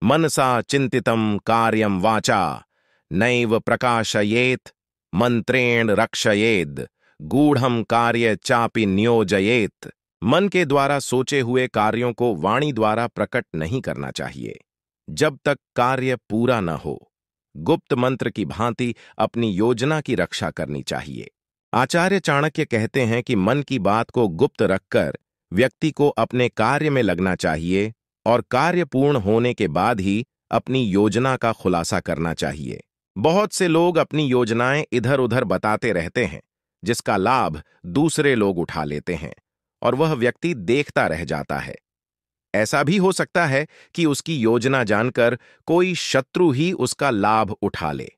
मनसा चिंतितं कार्यं वाचा नैव प्रकाशयेत मंत्रेण रक्षयेद गूढ़ं कार्य चापि नियोजयेत। मन के द्वारा सोचे हुए कार्यों को वाणी द्वारा प्रकट नहीं करना चाहिए जब तक कार्य पूरा न हो। गुप्त मंत्र की भांति अपनी योजना की रक्षा करनी चाहिए। आचार्य चाणक्य कहते हैं कि मन की बात को गुप्त रखकर व्यक्ति को अपने कार्य में लगना चाहिए और कार्य पूर्ण होने के बाद ही अपनी योजना का खुलासा करना चाहिए। बहुत से लोग अपनी योजनाएं इधर उधर बताते रहते हैं जिसका लाभ दूसरे लोग उठा लेते हैं और वह व्यक्ति देखता रह जाता है। ऐसा भी हो सकता है कि उसकी योजना जानकर कोई शत्रु ही उसका लाभ उठा ले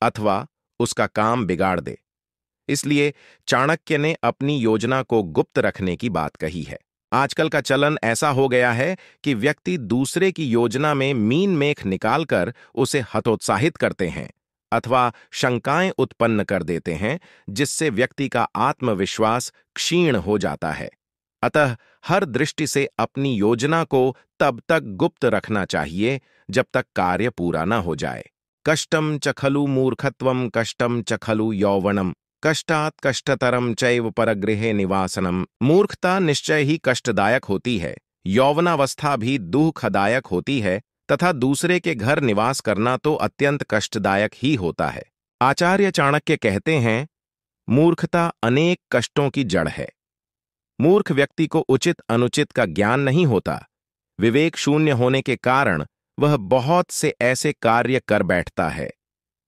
अथवा उसका काम बिगाड़ दे। इसलिए चाणक्य ने अपनी योजना को गुप्त रखने की बात कही है। आजकल का चलन ऐसा हो गया है कि व्यक्ति दूसरे की योजना में मीन मेख निकालकर उसे हतोत्साहित करते हैं अथवा शंकाएं उत्पन्न कर देते हैं जिससे व्यक्ति का आत्मविश्वास क्षीण हो जाता है। अतः हर दृष्टि से अपनी योजना को तब तक गुप्त रखना चाहिए जब तक कार्य पूरा न हो जाए। कष्टम च खलु मूर्खत्वम कष्टम च खलु यौवनम कष्टात् कष्टतरम चैव परगृहे निवासनम। मूर्खता निश्चय ही कष्टदायक होती है, यौवनावस्था भी दुखदायक होती है तथा दूसरे के घर निवास करना तो अत्यंत कष्टदायक ही होता है। आचार्य चाणक्य कहते हैं, मूर्खता अनेक कष्टों की जड़ है। मूर्ख व्यक्ति को उचित अनुचित का ज्ञान नहीं होता। विवेक शून्य होने के कारण वह बहुत से ऐसे कार्य कर बैठता है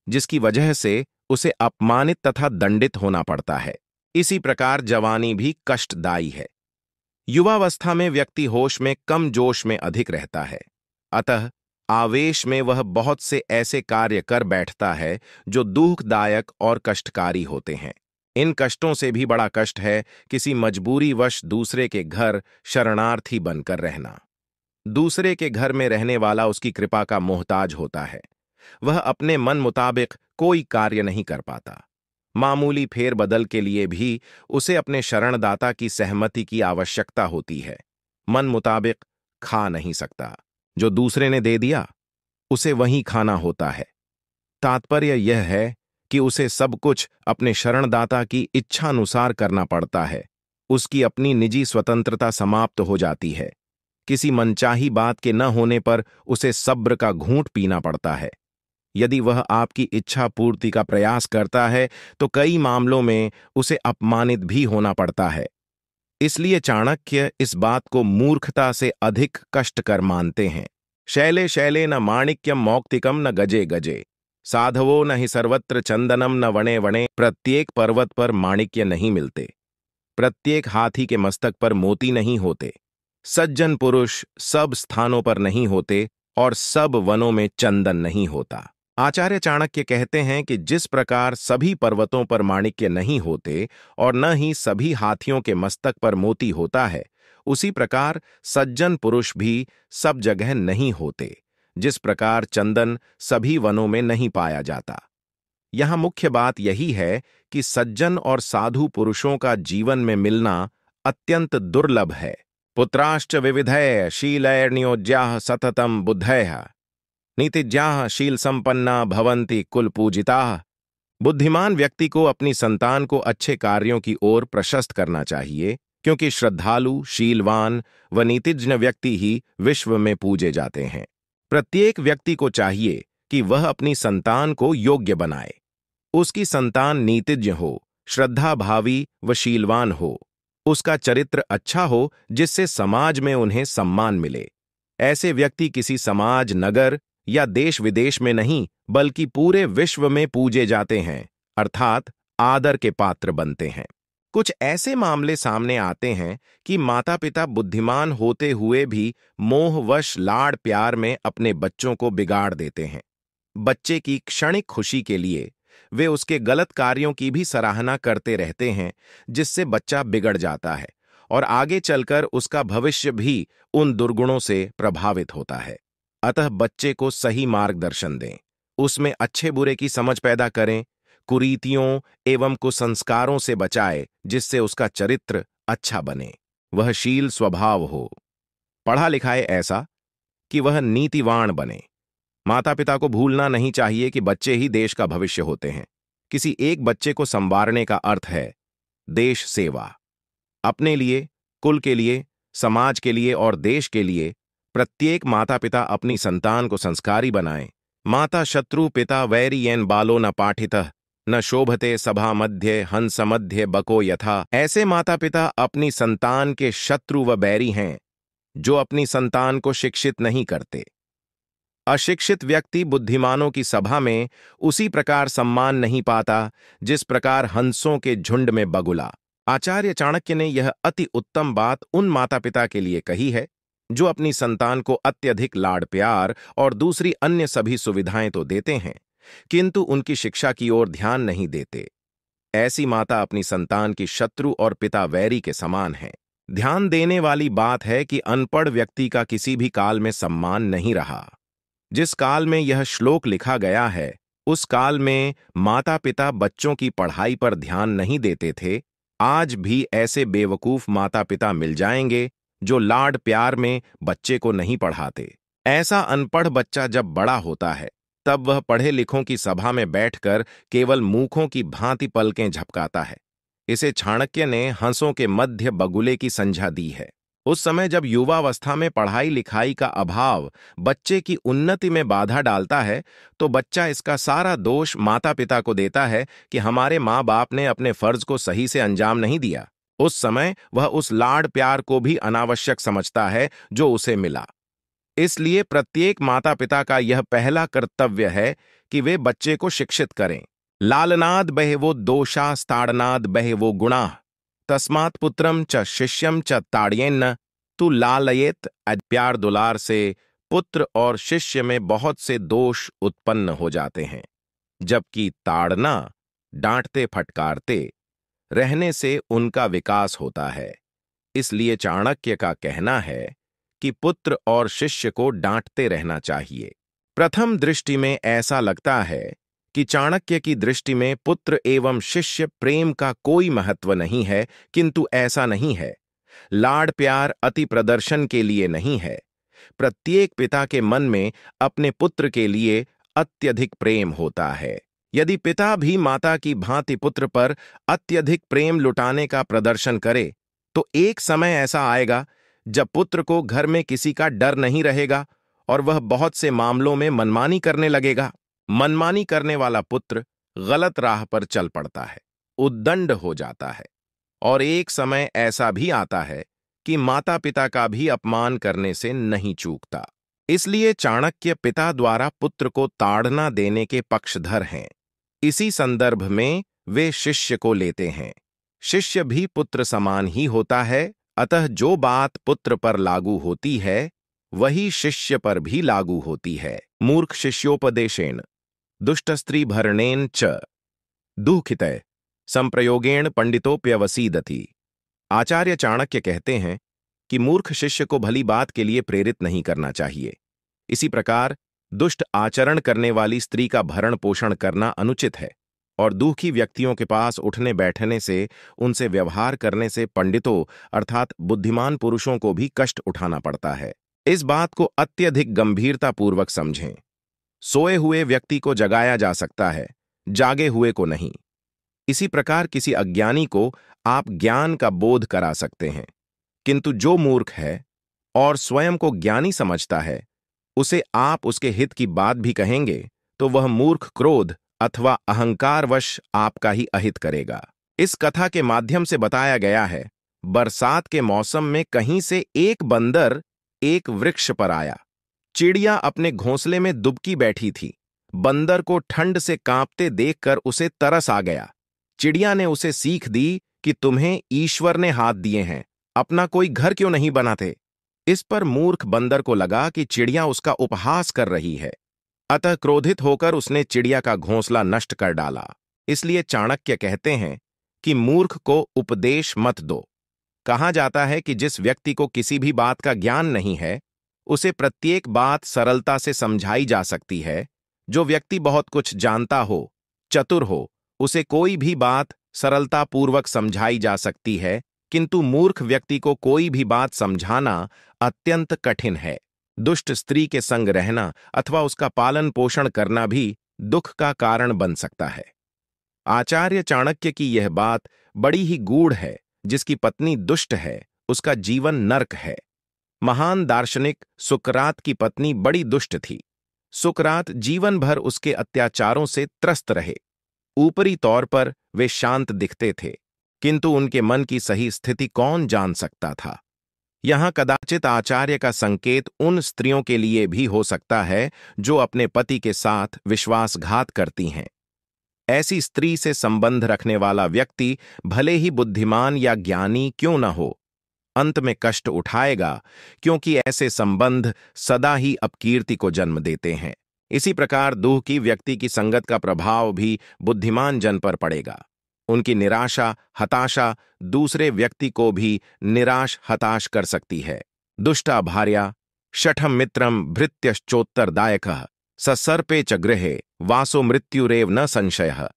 जिसकी वजह से उसे अपमानित तथा दंडित होना पड़ता है। इसी प्रकार जवानी भी कष्टदायी है। युवावस्था में व्यक्ति होश में कम जोश में अधिक रहता है, अतः आवेश में वह बहुत से ऐसे कार्य कर बैठता है जो दुखदायक और कष्टकारी होते हैं। इन कष्टों से भी बड़ा कष्ट है किसी मजबूरीवश दूसरे के घर शरणार्थी बनकर रहना। दूसरे के घर में रहने वाला उसकी कृपा का मोहताज होता है। वह अपने मन मुताबिक कोई कार्य नहीं कर पाता। मामूली फेरबदल के लिए भी उसे अपने शरणदाता की सहमति की आवश्यकता होती है। मन मुताबिक खा नहीं सकता। जो दूसरे ने दे दिया उसे वही खाना होता है। तात्पर्य यह है कि उसे सब कुछ अपने शरणदाता की इच्छानुसार करना पड़ता है। उसकी अपनी निजी स्वतंत्रता समाप्त हो जाती है। किसी मनचाही बात के न होने पर उसे सब्र का घूंट पीना पड़ता है। यदि वह आपकी इच्छा पूर्ति का प्रयास करता है तो कई मामलों में उसे अपमानित भी होना पड़ता है। इसलिए चाणक्य इस बात को मूर्खता से अधिक कष्टकर मानते हैं। शैले शैले न माणिक्यम मौक्तिकम न गजे गजे साधवो न ही सर्वत्र चंदनम न वणे वणे। प्रत्येक पर्वत पर माणिक्य नहीं मिलते, प्रत्येक हाथी के मस्तक पर मोती नहीं होते, सज्जन पुरुष सब स्थानों पर नहीं होते और सब वनों में चंदन नहीं होता। आचार्य चाणक्य कहते हैं कि जिस प्रकार सभी पर्वतों पर माणिक्य नहीं होते और न ही सभी हाथियों के मस्तक पर मोती होता है, उसी प्रकार सज्जन पुरुष भी सब जगह नहीं होते, जिस प्रकार चंदन सभी वनों में नहीं पाया जाता। यहां मुख्य बात यही है कि सज्जन और साधु पुरुषों का जीवन में मिलना अत्यंत दुर्लभ है। पुत्राश्च विविधय शीलैर्नियोज्याः सततम बुद्धयः नीतिज्ञाः शील संपन्ना भवन्ति कुल पूजिताः। बुद्धिमान व्यक्ति को अपनी संतान को अच्छे कार्यों की ओर प्रशस्त करना चाहिए, क्योंकि श्रद्धालु, शीलवान व नीतिज्ञ व्यक्ति ही विश्व में पूजे जाते हैं। प्रत्येक व्यक्ति को चाहिए कि वह अपनी संतान को योग्य बनाए। उसकी संतान नीतिज्ञ हो, श्रद्धाभावी व शीलवान हो, उसका चरित्र अच्छा हो जिससे समाज में उन्हें सम्मान मिले। ऐसे व्यक्ति किसी समाज, नगर या देश विदेश में नहीं बल्कि पूरे विश्व में पूजे जाते हैं, अर्थात आदर के पात्र बनते हैं। कुछ ऐसे मामले सामने आते हैं कि माता पिता बुद्धिमान होते हुए भी मोहवश लाड़ प्यार में अपने बच्चों को बिगाड़ देते हैं। बच्चे की क्षणिक खुशी के लिए वे उसके गलत कार्यों की भी सराहना करते रहते हैं, जिससे बच्चा बिगड़ जाता है और आगे चलकर उसका भविष्य भी उन दुर्गुणों से प्रभावित होता है। अतः बच्चे को सही मार्गदर्शन दें, उसमें अच्छे बुरे की समझ पैदा करें, कुरीतियों एवं कुसंस्कारों से बचाए, जिससे उसका चरित्र अच्छा बने, वह शील स्वभाव हो। पढ़ा लिखा है ऐसा कि वह नीतिवान बने। माता पिता को भूलना नहीं चाहिए कि बच्चे ही देश का भविष्य होते हैं। किसी एक बच्चे को संवारने का अर्थ है देश सेवा। अपने लिए, कुल के लिए, समाज के लिए और देश के लिए प्रत्येक माता पिता अपनी संतान को संस्कारी बनाएं। माता शत्रु पिता वैरी येन बालो न पाठितः न शोभते सभा मध्य हंस मध्य बको यथा। ऐसे माता पिता अपनी संतान के शत्रु व बैरी हैं जो अपनी संतान को शिक्षित नहीं करते। अशिक्षित व्यक्ति बुद्धिमानों की सभा में उसी प्रकार सम्मान नहीं पाता जिस प्रकार हंसों के झुंड में बगुला। आचार्य चाणक्य ने यह अति उत्तम बात उन माता पिता के लिए कही है जो अपनी संतान को अत्यधिक लाड़ प्यार और दूसरी अन्य सभी सुविधाएं तो देते हैं किंतु उनकी शिक्षा की ओर ध्यान नहीं देते। ऐसी माता अपनी संतान की शत्रु और पिता वैरी के समान है। ध्यान देने वाली बात है कि अनपढ़ व्यक्ति का किसी भी काल में सम्मान नहीं रहा। जिस काल में यह श्लोक लिखा गया है उस काल में माता पिता बच्चों की पढ़ाई पर ध्यान नहीं देते थे। आज भी ऐसे बेवकूफ माता पिता मिल जाएंगे जो लाड प्यार में बच्चे को नहीं पढ़ाते। ऐसा अनपढ़ बच्चा जब बड़ा होता है तब वह पढ़े लिखों की सभा में बैठकर केवल मूखों की भांति पलकें झपकाता है। इसे चाणक्य ने हंसों के मध्य बगुले की संज्ञा दी है। उस समय जब युवावस्था में पढ़ाई लिखाई का अभाव बच्चे की उन्नति में बाधा डालता है तो बच्चा इसका सारा दोष माता पिता को देता है कि हमारे माँ बाप ने अपने फर्ज को सही से अंजाम नहीं दिया। उस समय वह उस लाड़ प्यार को भी अनावश्यक समझता है जो उसे मिला। इसलिए प्रत्येक माता पिता का यह पहला कर्तव्य है कि वे बच्चे को शिक्षित करें। लालनाद बहवो दोषास्ताड़नाद बहवो गुणाः तस्मात् पुत्रम च शिष्यम च ताड़येन्न तु लालयेत। प्यार दुलार से पुत्र और शिष्य में बहुत से दोष उत्पन्न हो जाते हैं, जबकि ताड़ना डांटते फटकारते रहने से उनका विकास होता है। इसलिए चाणक्य का कहना है कि पुत्र और शिष्य को डांटते रहना चाहिए। प्रथम दृष्टि में ऐसा लगता है कि चाणक्य की दृष्टि में पुत्र एवं शिष्य प्रेम का कोई महत्व नहीं है, किंतु ऐसा नहीं है। लाड़ प्यार अति प्रदर्शन के लिए नहीं है। प्रत्येक पिता के मन में अपने पुत्र के लिए अत्यधिक प्रेम होता है। यदि पिता भी माता की भांति पुत्र पर अत्यधिक प्रेम लुटाने का प्रदर्शन करे तो एक समय ऐसा आएगा जब पुत्र को घर में किसी का डर नहीं रहेगा और वह बहुत से मामलों में मनमानी करने लगेगा। मनमानी करने वाला पुत्र गलत राह पर चल पड़ता है, उद्दंड हो जाता है और एक समय ऐसा भी आता है कि माता पिता का भी अपमान करने से नहीं चूकता। इसलिए चाणक्य पिता द्वारा पुत्र को ताड़ना देने के पक्षधर हैं। इसी संदर्भ में वे शिष्य को लेते हैं। शिष्य भी पुत्र समान ही होता है, अतः जो बात पुत्र पर लागू होती है वही शिष्य पर भी लागू होती है। मूर्ख शिष्योपदेशेन दुष्टस्त्री भरणेन च दुःखितः संप्रयोगेण पंडितोप्यवसीदति। आचार्य चाणक्य कहते हैं कि मूर्ख शिष्य को भली बात के लिए प्रेरित नहीं करना चाहिए। इसी प्रकार दुष्ट आचरण करने वाली स्त्री का भरण पोषण करना अनुचित है और दुखी व्यक्तियों के पास उठने बैठने से, उनसे व्यवहार करने से पंडितों अर्थात बुद्धिमान पुरुषों को भी कष्ट उठाना पड़ता है। इस बात को अत्यधिक गंभीरतापूर्वक समझें। सोए हुए व्यक्ति को जगाया जा सकता है, जागे हुए को नहीं। इसी प्रकार किसी अज्ञानी को आप ज्ञान का बोध करा सकते हैं, किंतु जो मूर्ख है और स्वयं को ज्ञानी समझता है उसे आप उसके हित की बात भी कहेंगे तो वह मूर्ख क्रोध अथवा अहंकारवश आपका ही अहित करेगा। इस कथा के माध्यम से बताया गया है, बरसात के मौसम में कहीं से एक बंदर एक वृक्ष पर आया। चिड़िया अपने घोंसले में दुबकी बैठी थी। बंदर को ठंड से कांपते देखकर उसे तरस आ गया। चिड़िया ने उसे सीख दी कि तुम्हें ईश्वर ने हाथ दिए हैं, अपना कोई घर क्यों नहीं बनाते। इस पर मूर्ख बंदर को लगा कि चिड़िया उसका उपहास कर रही है, अतः क्रोधित होकर उसने चिड़िया का घोंसला नष्ट कर डाला। इसलिए चाणक्य कहते हैं कि मूर्ख को उपदेश मत दो। कहा जाता है कि जिस व्यक्ति को किसी भी बात का ज्ञान नहीं है उसे प्रत्येक बात सरलता से समझाई जा सकती है। जो व्यक्ति बहुत कुछ जानता हो, चतुर हो, उसे कोई भी बात सरलतापूर्वक समझाई जा सकती है, किंतु मूर्ख व्यक्ति को कोई भी बात समझाना अत्यंत कठिन है। दुष्ट स्त्री के संग रहना अथवा उसका पालन पोषण करना भी दुख का कारण बन सकता है। आचार्य चाणक्य की यह बात बड़ी ही गूढ़ है। जिसकी पत्नी दुष्ट है उसका जीवन नरक है। महान दार्शनिक सुकरात की पत्नी बड़ी दुष्ट थी। सुकरात जीवन भर उसके अत्याचारों से त्रस्त रहे। ऊपरी तौर पर वे शांत दिखते थे, किंतु उनके मन की सही स्थिति कौन जान सकता था। यहां कदाचित आचार्य का संकेत उन स्त्रियों के लिए भी हो सकता है जो अपने पति के साथ विश्वासघात करती हैं। ऐसी स्त्री से संबंध रखने वाला व्यक्ति भले ही बुद्धिमान या ज्ञानी क्यों न हो, अंत में कष्ट उठाएगा, क्योंकि ऐसे संबंध सदा ही अपकीर्ति को जन्म देते हैं। इसी प्रकार दुख की व्यक्ति की संगत का प्रभाव भी बुद्धिमान जन पर पड़ेगा। उनकी निराशा हताशा दूसरे व्यक्ति को भी निराश हताश कर सकती है। दुष्टा भार्या शठम मित्रम भृत्यश्चोत्तरदायकः ससर्पे च गृहे वासो मृत्युरेव न संशयः।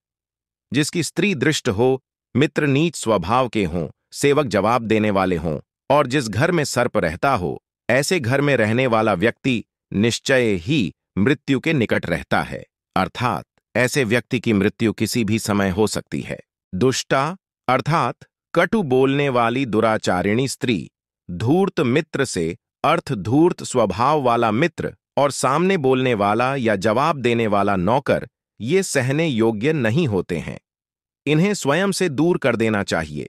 जिसकी स्त्री दृष्ट हो, मित्र नीच स्वभाव के हों, सेवक जवाब देने वाले हों और जिस घर में सर्प रहता हो, ऐसे घर में रहने वाला व्यक्ति निश्चय ही मृत्यु के निकट रहता है। अर्थात ऐसे व्यक्ति की मृत्यु किसी भी समय हो सकती है। दुष्टा अर्थात कटु बोलने वाली दुराचारिणी स्त्री, धूर्त मित्र से अर्थ धूर्त स्वभाव वाला मित्र और सामने बोलने वाला या जवाब देने वाला नौकर, ये सहने योग्य नहीं होते हैं। इन्हें स्वयं से दूर कर देना चाहिए।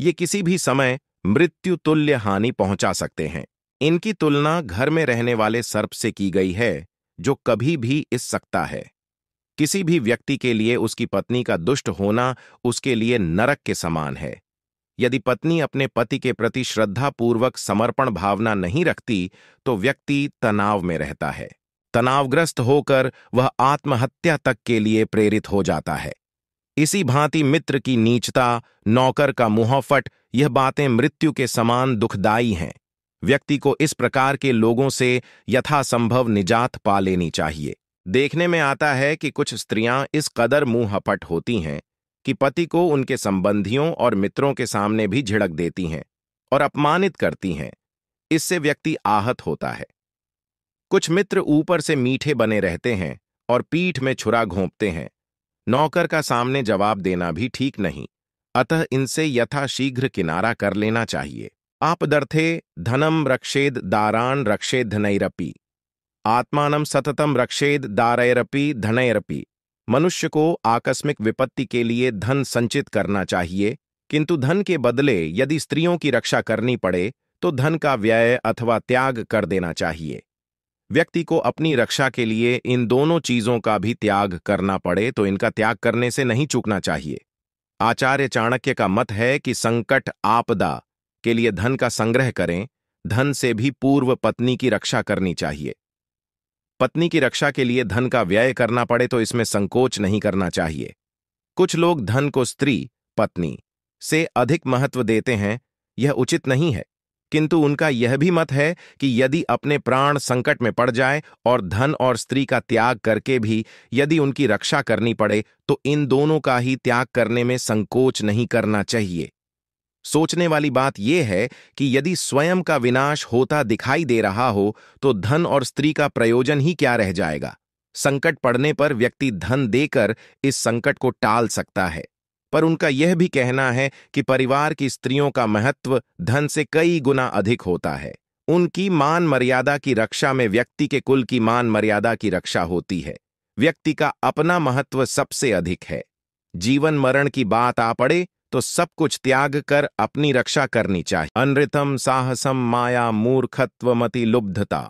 ये किसी भी समय मृत्यु तुल्य हानि पहुंचा सकते हैं। इनकी तुलना घर में रहने वाले सर्प से की गई है, जो कभी भी इस सकता है। किसी भी व्यक्ति के लिए उसकी पत्नी का दुष्ट होना उसके लिए नरक के समान है। यदि पत्नी अपने पति के प्रति श्रद्धापूर्वक समर्पण भावना नहीं रखती तो व्यक्ति तनाव में रहता है। तनावग्रस्त होकर वह आत्महत्या तक के लिए प्रेरित हो जाता है। इसी भांति मित्र की नीचता, नौकर का मुंहफट, यह बातें मृत्यु के समान दुखदाई हैं। व्यक्ति को इस प्रकार के लोगों से यथासंभव निजात पा लेनी चाहिए। देखने में आता है कि कुछ स्त्रियां इस कदर मुंहफट होती हैं कि पति को उनके संबंधियों और मित्रों के सामने भी झिड़क देती हैं और अपमानित करती हैं। इससे व्यक्ति आहत होता है। कुछ मित्र ऊपर से मीठे बने रहते हैं और पीठ में छुरा घोंपते हैं। नौकर का सामने जवाब देना भी ठीक नहीं, अतः इनसे यथाशीघ्र किनारा कर लेना चाहिए। आपदर्थे धनम रक्षेद दारान रक्षेद धनैरपि आत्मानं सततम रक्षेद दारैरपि धनैरपि। मनुष्य को आकस्मिक विपत्ति के लिए धन संचित करना चाहिए, किंतु धन के बदले यदि स्त्रियों की रक्षा करनी पड़े तो धन का व्यय अथवा त्याग कर देना चाहिए। व्यक्ति को अपनी रक्षा के लिए इन दोनों चीजों का भी त्याग करना पड़े तो इनका त्याग करने से नहीं चूकना चाहिए। आचार्य चाणक्य का मत है कि संकट आपदा के लिए धन का संग्रह करें, धन से भी पूर्व पत्नी की रक्षा करनी चाहिए। पत्नी की रक्षा के लिए धन का व्यय करना पड़े तो इसमें संकोच नहीं करना चाहिए। कुछ लोग धन को स्त्री पत्नी से अधिक महत्व देते हैं, यह उचित नहीं है, किंतु उनका यह भी मत है कि यदि अपने प्राण संकट में पड़ जाए और धन और स्त्री का त्याग करके भी यदि उनकी रक्षा करनी पड़े तो इन दोनों का ही त्याग करने में संकोच नहीं करना चाहिए। सोचने वाली बात यह है कि यदि स्वयं का विनाश होता दिखाई दे रहा हो तो धन और स्त्री का प्रयोजन ही क्या रह जाएगा। संकट पड़ने पर व्यक्ति धन देकर इस संकट को टाल सकता है, पर उनका यह भी कहना है कि परिवार की स्त्रियों का महत्व धन से कई गुना अधिक होता है। उनकी मान मर्यादा की रक्षा में व्यक्ति के कुल की मान मर्यादा की रक्षा होती है। व्यक्ति का अपना महत्व सबसे अधिक है। जीवन मरण की बात आ पड़े तो सब कुछ त्याग कर अपनी रक्षा करनी चाहिए। अनृतम साहसम माया मूर्खत्वमति लुब्धता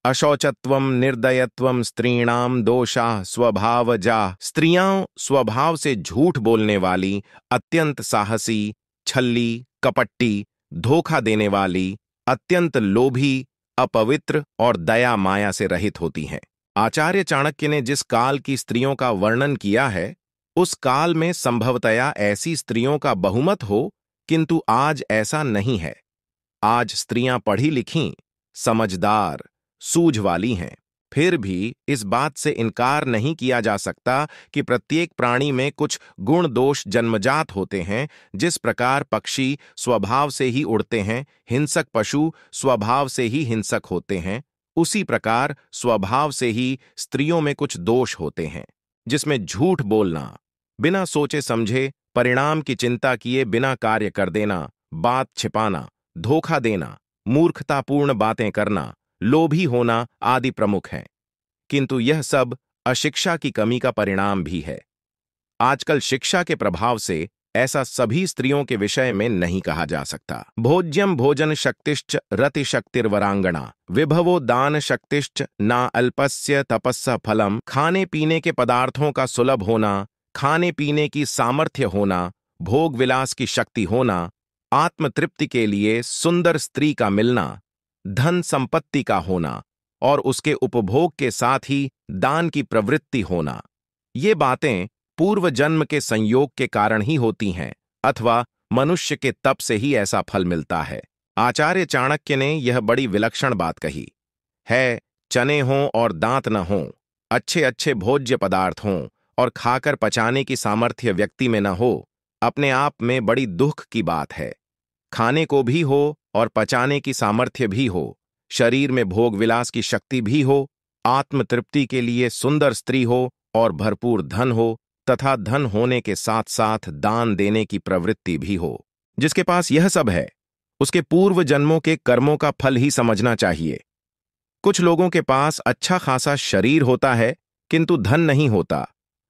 अशौचत्वम निर्दयत्वम स्त्रीणाम दोषा स्वभावजा। स्त्रियां स्वभाव से झूठ बोलने वाली, अत्यंत साहसी, छल्ली, कपट्टी, धोखा देने वाली, अत्यंत लोभी, अपवित्र और दया माया से रहित होती हैं। आचार्य चाणक्य ने जिस काल की स्त्रियों का वर्णन किया है उस काल में संभवतया ऐसी स्त्रियों का बहुमत हो, किंतु आज ऐसा नहीं है। आज स्त्रियां पढ़ी लिखी, समझदार, सूझ वाली हैं। फिर भी इस बात से इनकार नहीं किया जा सकता कि प्रत्येक प्राणी में कुछ गुण दोष जन्मजात होते हैं। जिस प्रकार पक्षी स्वभाव से ही उड़ते हैं, हिंसक पशु स्वभाव से ही हिंसक होते हैं, उसी प्रकार स्वभाव से ही स्त्रियों में कुछ दोष होते हैं, जिसमें झूठ बोलना, बिना सोचे समझे परिणाम की चिंता किए बिना कार्य कर देना, बात छिपाना, धोखा देना, मूर्खतापूर्ण बातें करना, लोभी होना आदि प्रमुख हैं। किंतु यह सब अशिक्षा की कमी का परिणाम भी है। आजकल शिक्षा के प्रभाव से ऐसा सभी स्त्रियों के विषय में नहीं कहा जा सकता। भोज्यम भोजन शक्तिश्च रति शक्तिर्वरांगना विभवो दान शक्तिश्च ना अल्पस्य तपस्या फलम। खाने पीने के पदार्थों का सुलभ होना, खाने पीने की सामर्थ्य होना, भोग विलास की शक्ति होना, आत्मतृप्ति के लिए सुंदर स्त्री का मिलना, धन संपत्ति का होना और उसके उपभोग के साथ ही दान की प्रवृत्ति होना, ये बातें पूर्व जन्म के संयोग के कारण ही होती हैं अथवा मनुष्य के तप से ही ऐसा फल मिलता है। आचार्य चाणक्य ने यह बड़ी विलक्षण बात कही है। चने हों और दांत न हों, अच्छे अच्छे भोज्य पदार्थ हों और खाकर पचाने की सामर्थ्य व्यक्ति में न हो, अपने आप में बड़ी दुख की बात है। खाने को भी हो और पचाने की सामर्थ्य भी हो, शरीर में भोग विलास की शक्ति भी हो, आत्मतृप्ति के लिए सुंदर स्त्री हो और भरपूर धन हो तथा धन होने के साथ साथ दान देने की प्रवृत्ति भी हो। जिसके पास यह सब है, उसके पूर्व जन्मों के कर्मों का फल ही समझना चाहिए। कुछ लोगों के पास अच्छा खासा शरीर होता है किंतु धन नहीं होता,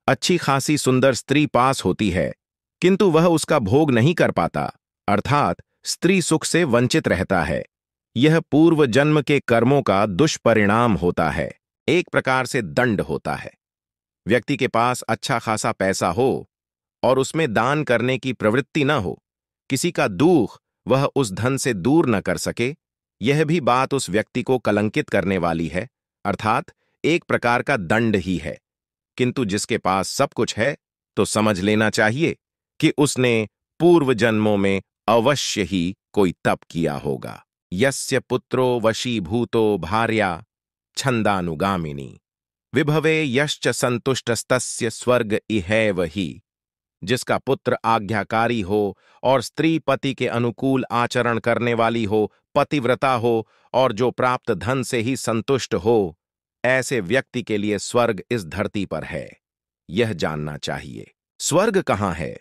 अच्छी खासी सुंदर स्त्री पास होती है किंतु वह उसका भोग नहीं कर पाता, अर्थात स्त्री सुख से वंचित रहता है। यह पूर्व जन्म के कर्मों का दुष्परिणाम होता है, एक प्रकार से दंड होता है। व्यक्ति के पास अच्छा खासा पैसा हो और उसमें दान करने की प्रवृत्ति न हो, किसी का दुख वह उस धन से दूर न कर सके, यह भी बात उस व्यक्ति को कलंकित करने वाली है, अर्थात एक प्रकार का दंड ही है। किंतु जिसके पास सब कुछ है तो समझ लेना चाहिए कि उसने पूर्व जन्मों में अवश्य ही कोई तप किया होगा। यस्य पुत्रो वशीभूतो भार्या छंदानुगामिनी विभवे यश्च संतुष्टस्तस्य स्वर्ग इहैव ही। जिसका पुत्र आज्ञाकारी हो और स्त्री पति के अनुकूल आचरण करने वाली हो, पतिव्रता हो और जो प्राप्त धन से ही संतुष्ट हो, ऐसे व्यक्ति के लिए स्वर्ग इस धरती पर है, यह जानना चाहिए। स्वर्ग कहाँ है?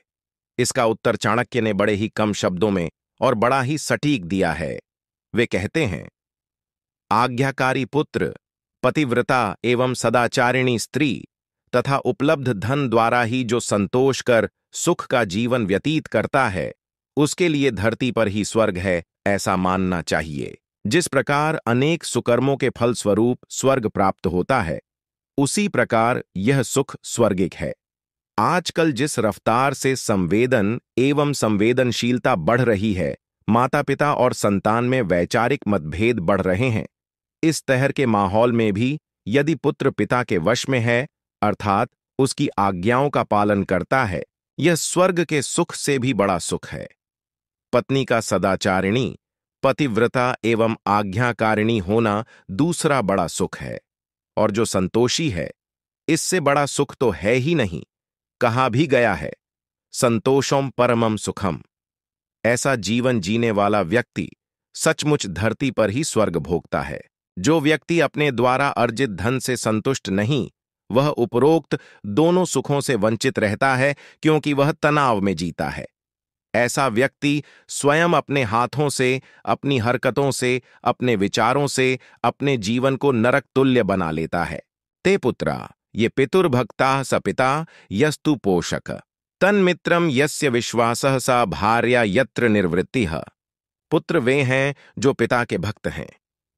इसका उत्तर चाणक्य ने बड़े ही कम शब्दों में और बड़ा ही सटीक दिया है। वे कहते हैं, आज्ञाकारी पुत्र, पतिव्रता एवं सदाचारिणी स्त्री तथा उपलब्ध धन द्वारा ही जो संतोष कर सुख का जीवन व्यतीत करता है, उसके लिए धरती पर ही स्वर्ग है, ऐसा मानना चाहिए। जिस प्रकार अनेक सुकर्मों के फलस्वरूप स्वर्ग प्राप्त होता है, उसी प्रकार यह सुख स्वर्गिक है। आजकल जिस रफ्तार से संवेदन एवं संवेदनशीलता बढ़ रही है, माता पिता और संतान में वैचारिक मतभेद बढ़ रहे हैं, इस तरह के माहौल में भी यदि पुत्र पिता के वश में है, अर्थात उसकी आज्ञाओं का पालन करता है, यह स्वर्ग के सुख से भी बड़ा सुख है। पत्नी का सदाचारिणी, पतिव्रता एवं आज्ञाकारिणी होना दूसरा बड़ा सुख है, और जो संतोषी है, इससे बड़ा सुख तो है ही नहीं। कहा भी गया है, संतोषम परमम सुखम। ऐसा जीवन जीने वाला व्यक्ति सचमुच धरती पर ही स्वर्ग भोगता है। जो व्यक्ति अपने द्वारा अर्जित धन से संतुष्ट नहीं, वह उपरोक्त दोनों सुखों से वंचित रहता है, क्योंकि वह तनाव में जीता है। ऐसा व्यक्ति स्वयं अपने हाथों से, अपनी हरकतों से, अपने विचारों से अपने जीवन को नरक तुल्य बना लेता है। ते पुत्रा ये पितुर्भक्ता स पिता यस्तु पोषक तन्मित्रम यस्य विश्वासः सा भार्या यत्र निर्वृत्तिः। पुत्र वे हैं जो पिता के भक्त हैं,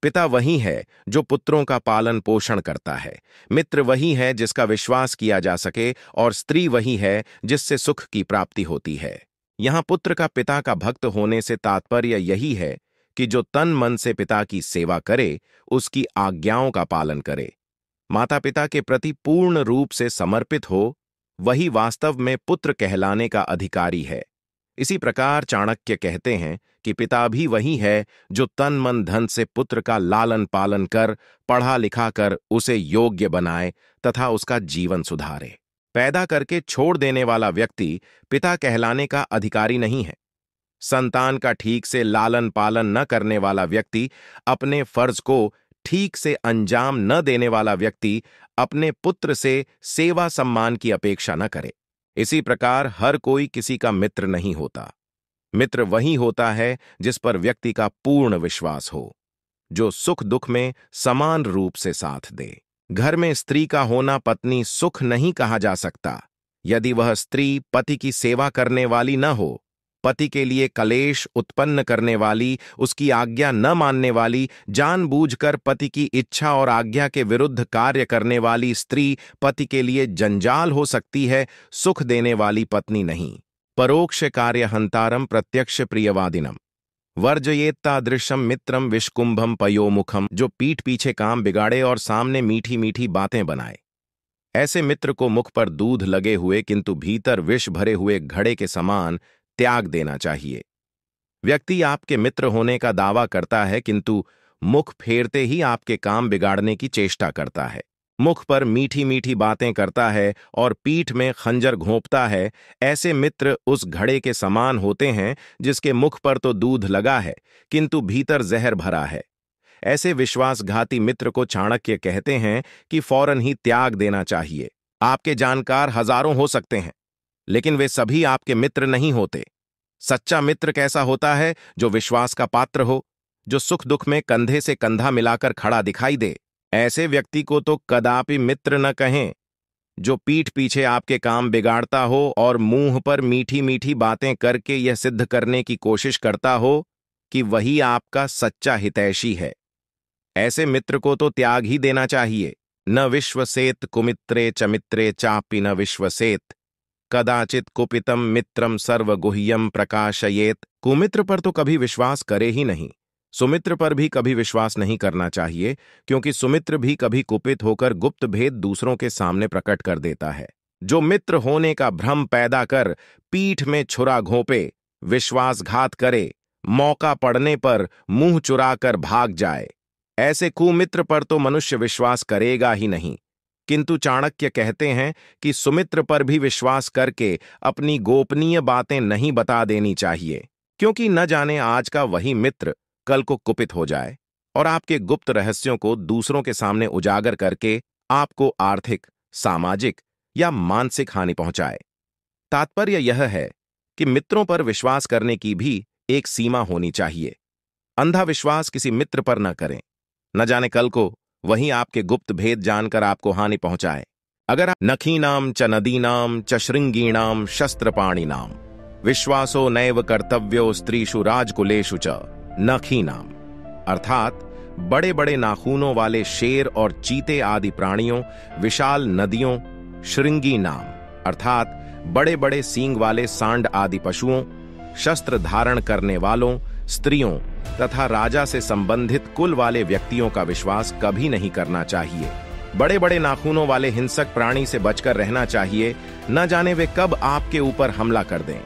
पिता वही है जो पुत्रों का पालन पोषण करता है, मित्र वही है जिसका विश्वास किया जा सके, और स्त्री वही है जिससे सुख की प्राप्ति होती है। यहाँ पुत्र का पिता का भक्त होने से तात्पर्य यही है कि जो तन मन से पिता की सेवा करे, उसकी आज्ञाओं का पालन करे, माता पिता के प्रति पूर्ण रूप से समर्पित हो, वही वास्तव में पुत्र कहलाने का अधिकारी है। इसी प्रकार चाणक्य कहते हैं कि पिता भी वही है जो तन मन धन से पुत्र का लालन पालन कर, पढ़ा लिखा कर उसे योग्य बनाए तथा उसका जीवन सुधारे। पैदा करके छोड़ देने वाला व्यक्ति पिता कहलाने का अधिकारी नहीं है। संतान का ठीक से लालन पालन न करने वाला व्यक्ति अपने फर्ज को ठीक से अंजाम न देने वाला व्यक्ति अपने पुत्र से सेवा सम्मान की अपेक्षा न करे। इसी प्रकार हर कोई किसी का मित्र नहीं होता। मित्र वही होता है जिस पर व्यक्ति का पूर्ण विश्वास हो, जो सुख दुख में समान रूप से साथ दे। घर में स्त्री का होना पत्नी सुख नहीं कहा जा सकता यदि वह स्त्री पति की सेवा करने वाली न हो। पति के लिए कलेश उत्पन्न करने वाली, उसकी आज्ञा न मानने वाली, जानबूझकर पति की इच्छा और आज्ञा के विरुद्ध कार्य करने वाली स्त्री पति के लिए जंजाल हो सकती है, सुख देने वाली पत्नी नहीं। परोक्ष कार्य हंतारम प्रत्यक्ष प्रियवादिनम वर्जयेत्तादृशम मित्रम विषकुंभम पयोमुखम। जो पीठ पीछे काम बिगाड़े और सामने मीठी मीठी बातें बनाए, ऐसे मित्र को मुख पर दूध लगे हुए किंतु भीतर विष भरे हुए घड़े के समान त्याग देना चाहिए। व्यक्ति आपके मित्र होने का दावा करता है किंतु मुख फेरते ही आपके काम बिगाड़ने की चेष्टा करता है, मुख पर मीठी मीठी बातें करता है और पीठ में खंजर घोंपता है। ऐसे मित्र उस घड़े के समान होते हैं जिसके मुख पर तो दूध लगा है किंतु भीतर जहर भरा है। ऐसे विश्वासघाती मित्र को चाणक्य कहते हैं कि फौरन ही त्याग देना चाहिए। आपके जानकार हजारों हो सकते हैं, लेकिन वे सभी आपके मित्र नहीं होते। सच्चा मित्र कैसा होता है? जो विश्वास का पात्र हो, जो सुख दुख में कंधे से कंधा मिलाकर खड़ा दिखाई दे। ऐसे व्यक्ति को तो कदापि मित्र न कहें। जो पीठ पीछे आपके काम बिगाड़ता हो और मुंह पर मीठी मीठी बातें करके यह सिद्ध करने की कोशिश करता हो कि वही आपका सच्चा हितैषी है, ऐसे मित्र को तो त्याग ही देना चाहिए। न विश्वसेत कुमित्रे च मित्रे चापि न विश्वसेत कदाचित कुपितम मित्रम सर्वगुह्यम प्रकाशयेत। कुमित्र पर तो कभी विश्वास करे ही नहीं। सुमित्र पर भी कभी विश्वास नहीं करना चाहिए, क्योंकि सुमित्र भी कभी कुपित होकर गुप्त भेद दूसरों के सामने प्रकट कर देता है। जो मित्र होने का भ्रम पैदा कर पीठ में छुरा घोंपे, विश्वासघात करे, मौका पड़ने पर मुंह चुराकर भाग जाए, ऐसे कुमित्र पर तो मनुष्य विश्वास करेगा ही नहीं। किंतु चाणक्य कहते हैं कि सुमित्र पर भी विश्वास करके अपनी गोपनीय बातें नहीं बता देनी चाहिए, क्योंकि न जाने आज का वही मित्र कल को कुपित हो जाए और आपके गुप्त रहस्यों को दूसरों के सामने उजागर करके आपको आर्थिक, सामाजिक या मानसिक हानि पहुंचाए। तात्पर्य यह है कि मित्रों पर विश्वास करने की भी एक सीमा होनी चाहिए। अंधा विश्वास किसी मित्र पर न करें, न जाने कल को वही आपके गुप्त भेद जानकर आपको हानि पहुंचाए। अगर आप नखीनाम च नदीनाम च श्रृंगीणाम शस्त्रपाणिनाम विश्वासो नैव कर्तव्यो स्त्रीषु राजकुलेषु च नखीनाम, अर्थात बड़े बड़े नाखूनों वाले शेर और चीते आदि प्राणियों, विशाल नदियों, श्रृंगी नाम अर्थात बड़े बड़े सींग वाले सांड आदि पशुओं, शस्त्र धारण करने वालों, स्त्रियों तथा राजा से संबंधित कुल वाले व्यक्तियों का विश्वास कभी नहीं करना चाहिए। बड़े बड़े नाखूनों वाले हिंसक प्राणी से बचकर रहना चाहिए, न जाने वे कब आपके ऊपर हमला कर दें।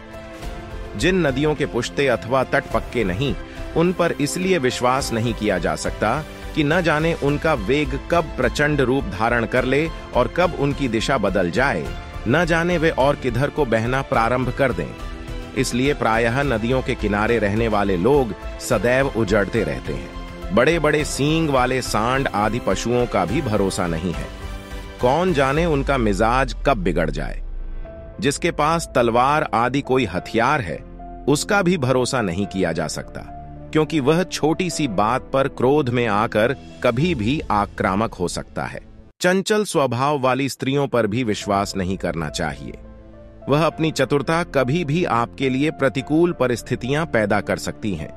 जिन नदियों के पुश्ते अथवा तट पक्के नहीं, उन पर इसलिए विश्वास नहीं किया जा सकता कि न जाने उनका वेग कब प्रचंड रूप धारण कर ले और कब उनकी दिशा बदल जाए, न जाने वे और किधर को बहना प्रारंभ कर दें। इसलिए प्रायः नदियों के किनारे रहने वाले लोग सदैव उजड़ते रहते हैं। बड़े बड़े सींग वाले सांड आदि पशुओं का भी भरोसा नहीं है, कौन जाने उनका मिजाज कब बिगड़ जाए। जिसके पास तलवार आदि कोई हथियार है, उसका भी भरोसा नहीं किया जा सकता, क्योंकि वह छोटी सी बात पर क्रोध में आकर कभी भी आक्रामक हो सकता है। चंचल स्वभाव वाली स्त्रियों पर भी विश्वास नहीं करना चाहिए। वह अपनी चतुरता कभी भी आपके लिए प्रतिकूल परिस्थितियां पैदा कर सकती हैं।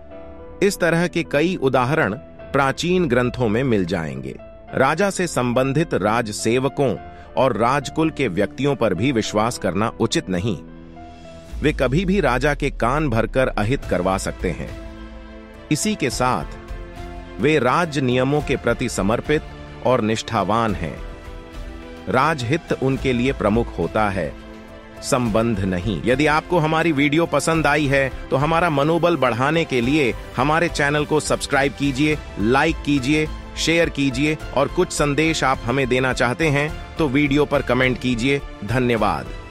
इस तरह के कई उदाहरण प्राचीन ग्रंथों में मिल जाएंगे। राजा से संबंधित राजसेवकों और राजकुल के व्यक्तियों पर भी विश्वास करना उचित नहीं। वे कभी भी राजा के कान भरकर अहित करवा सकते हैं। इसी के साथ वे राज्य नियमों के प्रति समर्पित और निष्ठावान हैं। राजहित उनके लिए प्रमुख होता है, संबंध नहीं। यदि आपको हमारी वीडियो पसंद आई है तो हमारा मनोबल बढ़ाने के लिए हमारे चैनल को सब्सक्राइब कीजिए, लाइक कीजिए, शेयर कीजिए और कुछ संदेश आप हमें देना चाहते हैं तो वीडियो पर कमेंट कीजिए। धन्यवाद।